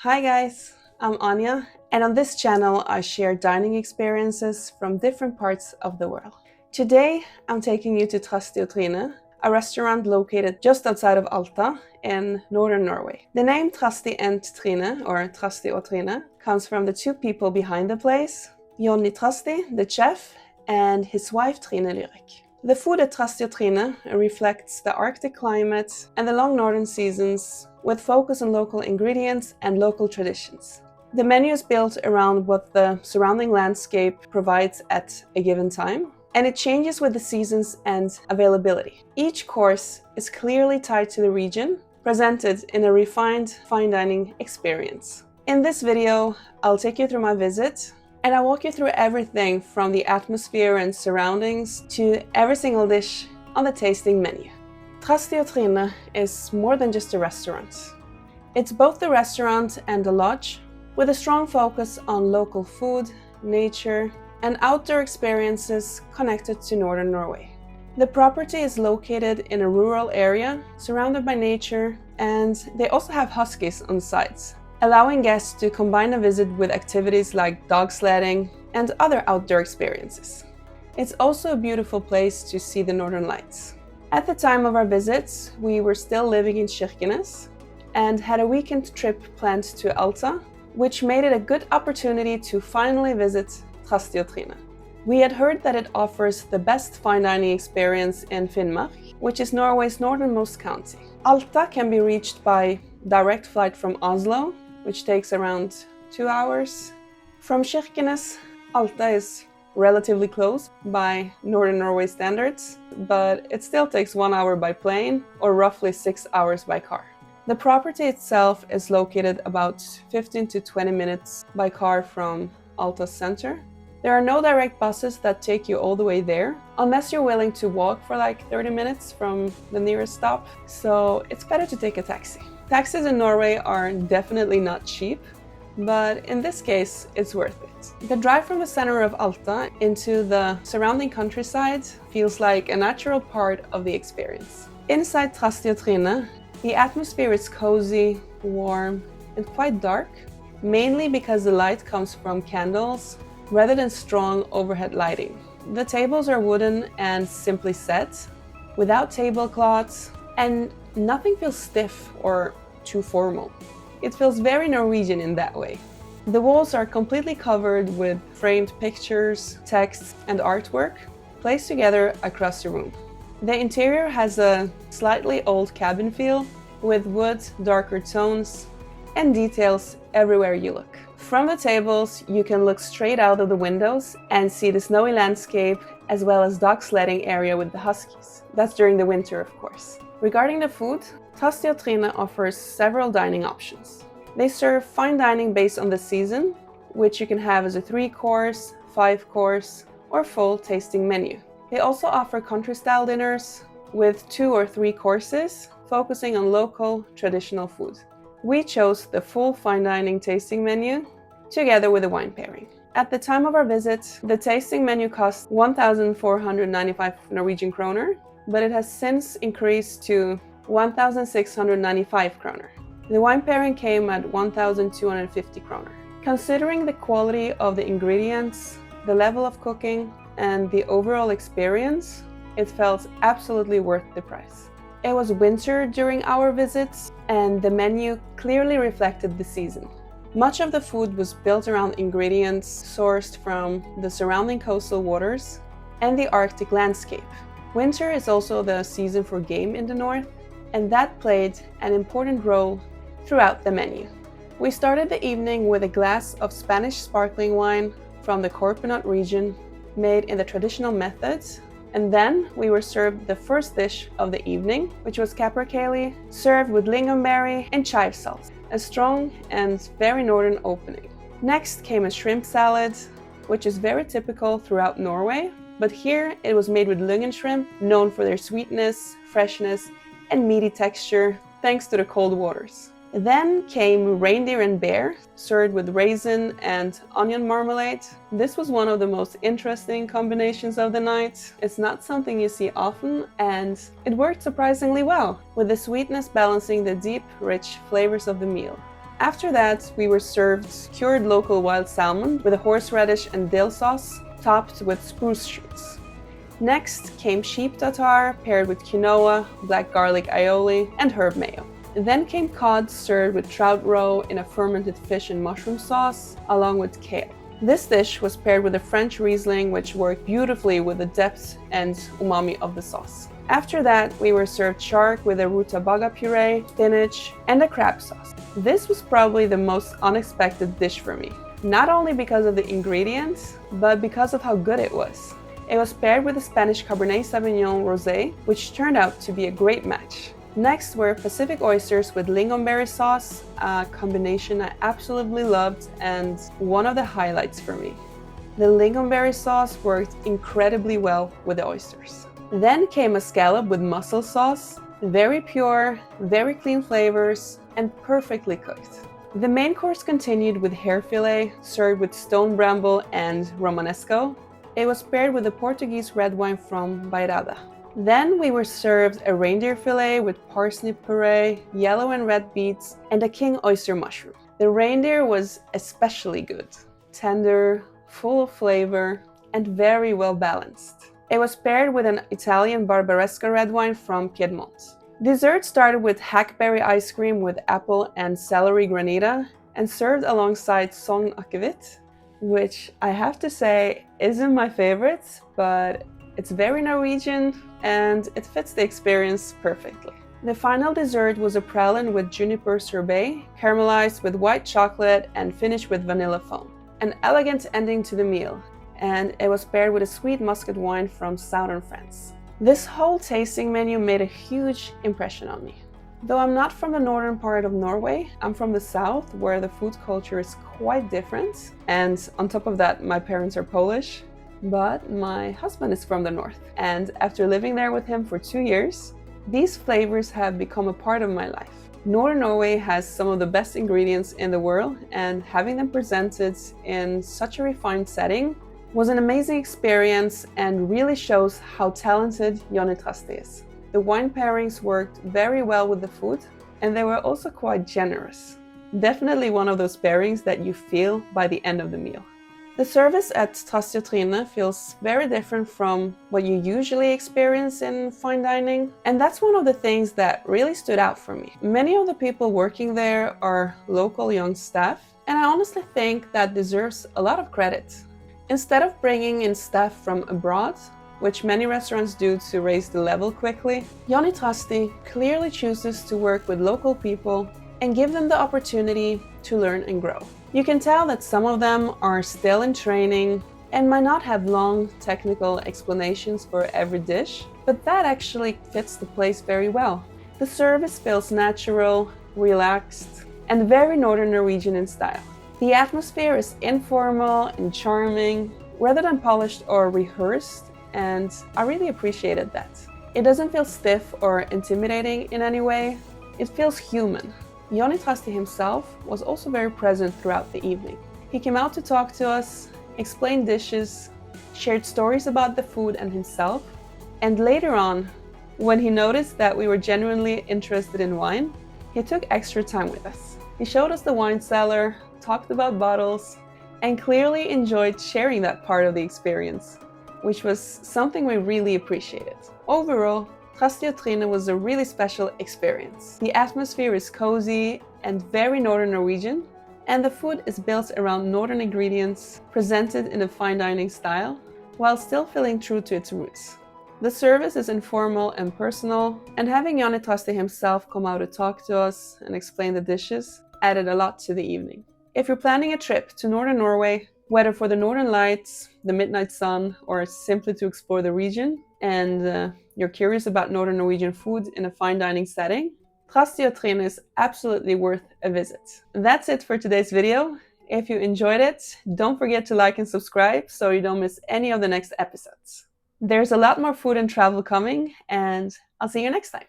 Hi guys, I'm Anya, and on this channel I share dining experiences from different parts of the world. Today I'm taking you to Trasti og Trine, a restaurant located just outside of Alta in Northern Norway. The name Trasti and Trine, or Trasti og Trine, comes from the two people behind the place, Johnny Trasti, the chef, and his wife Trine Lyric. The food at Trasti og Trine reflects the Arctic climate and the long northern seasons, with focus on local ingredients and local traditions. The menu is built around what the surrounding landscape provides at a given time, and it changes with the seasons and availability. Each course is clearly tied to the region, presented in a refined fine dining experience. In this video, I'll take you through my visit, and I'll walk you through everything from the atmosphere and surroundings to every single dish on the tasting menu. Trasti og Trine is more than just a restaurant. It's both a restaurant and a lodge, with a strong focus on local food, nature, and outdoor experiences connected to Northern Norway. The property is located in a rural area, surrounded by nature, and they also have huskies on site, allowing guests to combine a visit with activities like dog sledding and other outdoor experiences. It's also a beautiful place to see the northern lights. At the time of our visit, we were still living in Kirkenes and had a weekend trip planned to Alta, which made it a good opportunity to finally visit Trasti og Trine. We had heard that it offers the best fine dining experience in Finnmark, which is Norway's northernmost county. Alta can be reached by direct flight from Oslo, which takes around 2 hours. From Kirkenes, Alta is relatively close by Northern Norway standards, but it still takes 1 hour by plane or roughly 6 hours by car. The property itself is located about 15 to 20 minutes by car from Alta's center. There are no direct buses that take you all the way there, unless you're willing to walk for like 30 minutes from the nearest stop, so it's better to take a taxi. Taxis in Norway are definitely not cheap, but in this case, it's worth it. The drive from the center of Alta into the surrounding countryside feels like a natural part of the experience. Inside Trasti og Trine, the atmosphere is cozy, warm, and quite dark, mainly because the light comes from candles rather than strong overhead lighting. The tables are wooden and simply set, without tablecloths, and nothing feels stiff or too formal. It feels very Norwegian in that way. The walls are completely covered with framed pictures, text, and artwork placed together across the room. The interior has a slightly old cabin feel, with wood, darker tones, and details everywhere you look. From the tables, you can look straight out of the windows and see the snowy landscape, as well as dog sledding area with the huskies. That's during the winter, of course. Regarding the food, Trasti og Trine offers several dining options. They serve fine dining based on the season, which you can have as a 3-course, 5-course, or full tasting menu. They also offer country-style dinners with 2 or 3 courses, focusing on local, traditional food. We chose the full fine dining tasting menu, together with a wine pairing. At the time of our visit, the tasting menu cost 1,495 Norwegian kroner, but it has since increased to 1,695 kroner. The wine pairing came at 1,250 kroner. Considering the quality of the ingredients, the level of cooking, and the overall experience, it felt absolutely worth the price. It was winter during our visits, and the menu clearly reflected the season. Much of the food was built around ingredients sourced from the surrounding coastal waters and the Arctic landscape. Winter is also the season for game in the north, and that played an important role throughout the menu. We started the evening with a glass of Spanish sparkling wine from the Corpenot region, made in the traditional methods, and then we were served the first dish of the evening, which was capercaillie, served with lingonberry and chive sauce, a strong and very northern opening. Next came a shrimp salad, which is very typical throughout Norway, but here it was made with lungen shrimp, known for their sweetness, freshness, and meaty texture, thanks to the cold waters. Then came reindeer and bear, served with raisin and onion marmalade. This was one of the most interesting combinations of the night. It's not something you see often, and it worked surprisingly well, with the sweetness balancing the deep, rich flavors of the meal. After that, we were served cured local wild salmon with a horseradish and dill sauce, topped with spruce shoots. Next came sheep tartare paired with quinoa, black garlic aioli, and herb mayo. Then came cod served with trout roe in a fermented fish and mushroom sauce, along with kale. This dish was paired with a French Riesling, which worked beautifully with the depth and umami of the sauce. After that, we were served shark with a rutabaga puree, spinach, and a crab sauce. This was probably the most unexpected dish for me, not only because of the ingredients, but because of how good it was. It was paired with a Spanish Cabernet Sauvignon Rosé, which turned out to be a great match. Next were Pacific oysters with lingonberry sauce, a combination I absolutely loved and one of the highlights for me. The lingonberry sauce worked incredibly well with the oysters. Then came a scallop with mussel sauce, very pure, very clean flavors, and perfectly cooked. The main course continued with hare fillet, served with stone bramble and romanesco. It was paired with a Portuguese red wine from Bairrada. Then we were served a reindeer fillet with parsnip puree, yellow and red beets, and a king oyster mushroom. The reindeer was especially good, tender, full of flavor, and very well balanced. It was paired with an Italian Barbaresco red wine from Piedmont. Dessert started with hackberry ice cream with apple and celery granita, and served alongside sogn akevitt, which I have to say isn't my favorite, but it's very Norwegian and it fits the experience perfectly. The final dessert was a praline with juniper sorbet, caramelized with white chocolate and finished with vanilla foam. An elegant ending to the meal, and it was paired with a sweet muscat wine from southern France. This whole tasting menu made a huge impression on me. Though I'm not from the northern part of Norway, I'm from the south, where the food culture is quite different, and on top of that, my parents are Polish. But my husband is from the north, and after living there with him for 2 years, these flavors have become a part of my life. Northern Norway has some of the best ingredients in the world, and having them presented in such a refined setting was an amazing experience and really shows how talented Jonny Trasti is. The wine pairings worked very well with the food, and they were also quite generous. Definitely one of those pairings that you feel by the end of the meal. The service at Trasti Trine feels very different from what you usually experience in fine dining, and that's one of the things that really stood out for me. Many of the people working there are local young staff, and I honestly think that deserves a lot of credit. Instead of bringing in staff from abroad, which many restaurants do to raise the level quickly, Jonny Trasti clearly chooses to work with local people and give them the opportunity to learn and grow. You can tell that some of them are still in training and might not have long technical explanations for every dish, but that actually fits the place very well. The service feels natural, relaxed, and very Northern Norwegian in style. The atmosphere is informal and charming, rather than polished or rehearsed, and I really appreciated that. It doesn't feel stiff or intimidating in any way, it feels human. Jonny Trasti himself was also very present throughout the evening. He came out to talk to us, explained dishes, shared stories about the food and himself, and later on, when he noticed that we were genuinely interested in wine, he took extra time with us. He showed us the wine cellar, talked about bottles, and clearly enjoyed sharing that part of the experience, which was something we really appreciated. Overall, Trasti Trine was a really special experience. The atmosphere is cozy and very Northern Norwegian, and the food is built around Northern ingredients presented in a fine dining style, while still feeling true to its roots. The service is informal and personal, and having Jonny Trasti himself come out to talk to us and explain the dishes added a lot to the evening. If you're planning a trip to Northern Norway, whether for the Northern Lights, the Midnight Sun, or simply to explore the region, and you're curious about Northern Norwegian food in a fine dining setting, Trasti Trine is absolutely worth a visit. That's it for today's video. If you enjoyed it, don't forget to like and subscribe so you don't miss any of the next episodes. There's a lot more food and travel coming, and I'll see you next time.